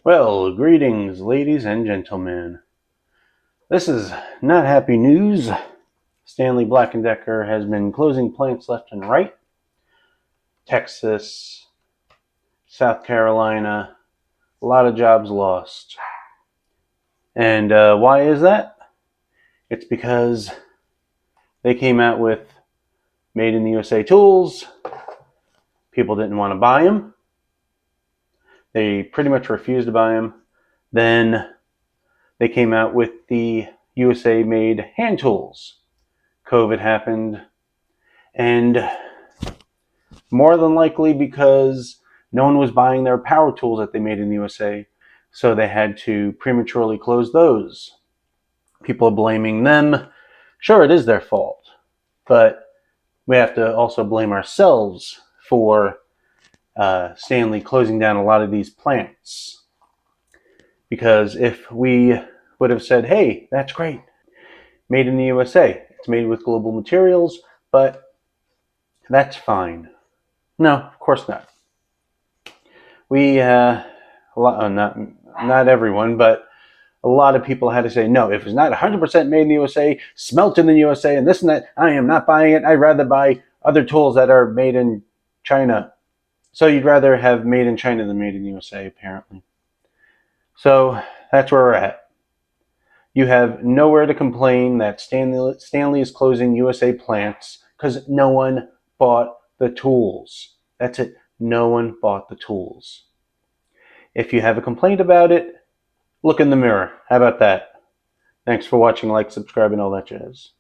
Well, greetings, ladies and gentlemen. This is not happy news. Stanley Black & Decker has been closing plants left and right. Texas, South Carolina, a lot of jobs lost. And why is that? It's because they came out with made in the USA tools. People didn't want to buy them. They pretty much refused to buy them. Then they came out with the USA made hand tools. COVID happened, and more than likely because no one was buying their power tools that they made in the USA, so they had to prematurely close those. People are blaming them. Sure, it is their fault, but we have to also blame ourselves for Stanley closing down a lot of these plants. Because if we would have said, hey, that's great, made in the USA, it's made with global materials, but that's fine. No, of course not. We, not everyone, but a lot of people had to say, no, if it's not 100% made in the USA, smelted in the USA, and this and that, I am not buying it. I'd rather buy other tools that are made in China. So you'd rather have made in China than made in the USA, apparently. So that's where we're at. You have nowhere to complain that Stanley is closing USA plants because no one bought the tools. That's it. No one bought the tools. If you have a complaint about it, look in the mirror. How about that? Thanks for watching, like, subscribe, and all that jazz.